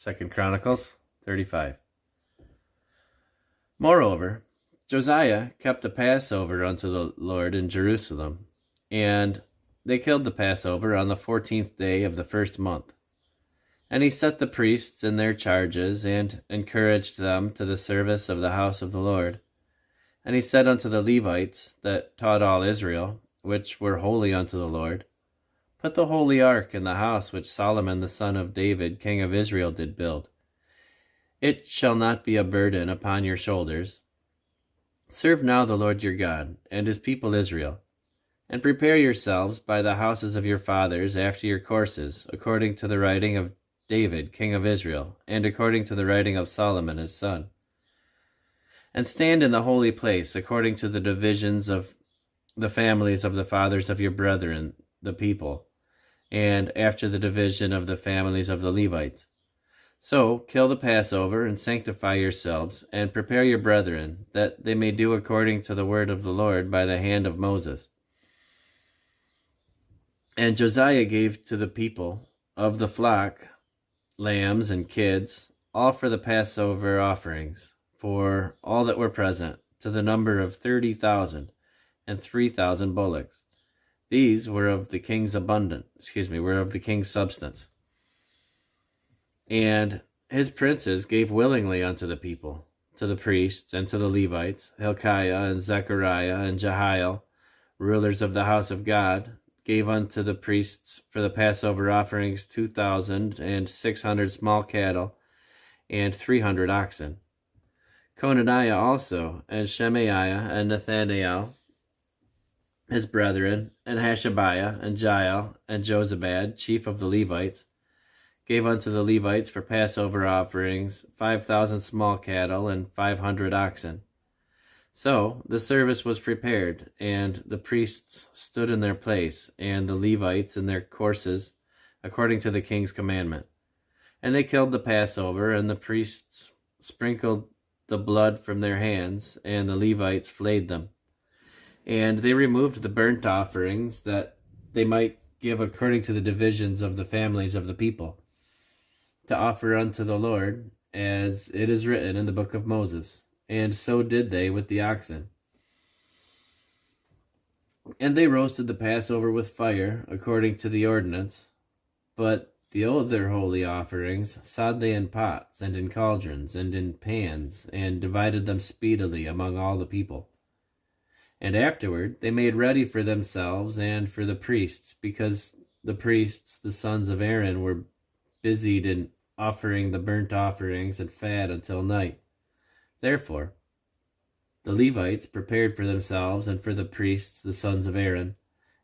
2 Chronicles 35. Moreover, Josiah kept a Passover unto the Lord in Jerusalem, and they killed the Passover on the 14th day of the first month. And he set the priests in their charges, and encouraged them to the service of the house of the Lord. And he said unto the Levites that taught all Israel, which were holy unto the Lord, Put the holy ark in the house which Solomon the son of David king of Israel did build. It shall not be a burden upon your shoulders. Serve now the Lord your God, and his people Israel, and prepare yourselves by the houses of your fathers after your courses, according to the writing of David king of Israel, and according to the writing of Solomon his son. And stand in the holy place, according to the divisions of the families of the fathers of your brethren, the people, and after the division of the families of the Levites. So kill the Passover, and sanctify yourselves, and prepare your brethren, that they may do according to the word of the Lord by the hand of Moses. And Josiah gave to the people of the flock lambs and kids, all for the Passover offerings, for all that were present, to the number of 30,000, and 3,000 bullocks. These were of the king's substance. And his princes gave willingly unto the people, to the priests and to the Levites, Hilkiah and Zechariah and Jehiel, rulers of the house of God, gave unto the priests for the Passover offerings 2,600 small cattle and 300 oxen. Conaniah also, and Shemaiah and Nathanael, his brethren, and Hashabiah, and Jael, and Jozabad, chief of the Levites, gave unto the Levites for Passover offerings 5,000 small cattle and 500 oxen. So the service was prepared, and the priests stood in their place, and the Levites in their courses, according to the king's commandment. And they killed the Passover, and the priests sprinkled the blood from their hands, and the Levites flayed them. And they removed the burnt offerings, that they might give according to the divisions of the families of the people, to offer unto the Lord, as it is written in the book of Moses. And so did they with the oxen. And they roasted the Passover with fire, according to the ordinance. But the other holy offerings sod they in pots, and in cauldrons, and in pans, and divided them speedily among all the people. And afterward they made ready for themselves and for the priests, because the priests, the sons of Aaron, were busied in offering the burnt offerings and fat until night. Therefore the Levites prepared for themselves, and for the priests, the sons of Aaron,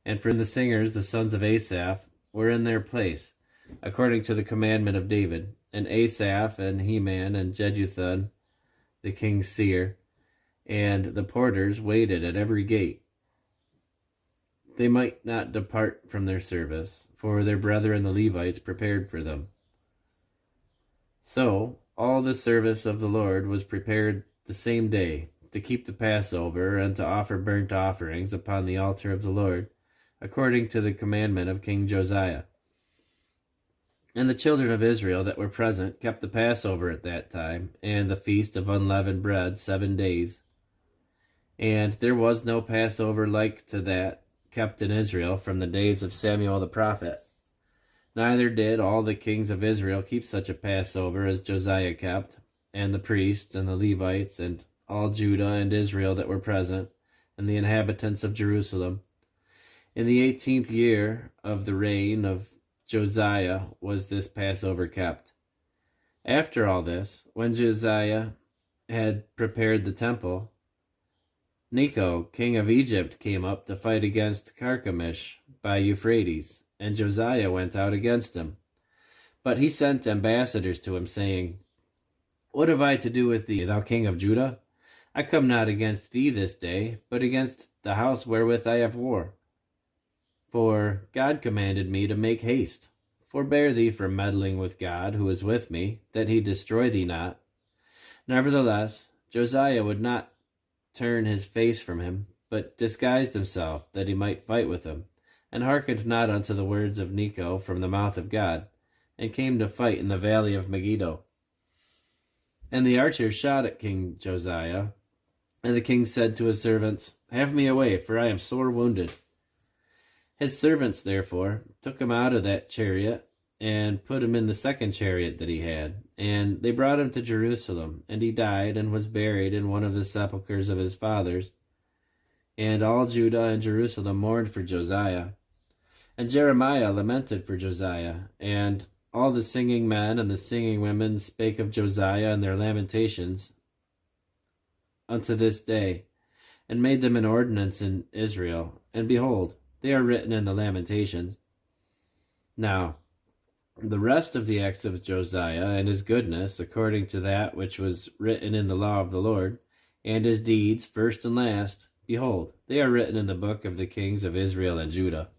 and for the singers, the sons of Asaph, were in their place, according to the commandment of David. And Asaph, and Heman, and Jeduthun, the king's seer, and the porters waited at every gate. They might not depart from their service, for their brethren the Levites prepared for them. So all the service of the Lord was prepared the same day, to keep the Passover, and to offer burnt offerings upon the altar of the Lord, according to the commandment of King Josiah. And the children of Israel that were present kept the Passover at that time, and the feast of unleavened bread 7 days. And there was no Passover like to that kept in Israel from the days of Samuel the prophet. Neither did all the kings of Israel keep such a Passover as Josiah kept, and the priests, and the Levites, and all Judah and Israel that were present, and the inhabitants of Jerusalem. In the 18th year of the reign of Josiah was this Passover kept. After all this, when Josiah had prepared the temple, Necho, king of Egypt, came up to fight against Carchemish by Euphrates, and Josiah went out against him. But he sent ambassadors to him, saying, What have I to do with thee, thou king of Judah? I come not against thee this day, but against the house wherewith I have war. For God commanded me to make haste. Forbear thee from meddling with God, who is with me, that he destroy thee not. Nevertheless, Josiah would not turn his face from him, but disguised himself, that he might fight with him, and hearkened not unto the words of Necho from the mouth of God. and came to fight in the valley of Megiddo. And the archers shot at King Josiah, and the king said to his servants, "Have me away, for I am sore wounded." His servants, therefore, took him out of that chariot, and put him in the second chariot that he had. And they brought him to Jerusalem, and he died, and was buried in one of the sepulchres of his fathers. And all Judah and Jerusalem mourned for Josiah. And Jeremiah lamented for Josiah, and all the singing men and the singing women spake of Josiah in their lamentations unto this day, and made them an ordinance in Israel. And behold, they are written in the lamentations. Now, the rest of the acts of Josiah and his goodness, according to that which was written in the law of the Lord, and his deeds, first and last, behold, they are written in the book of the kings of Israel and Judah.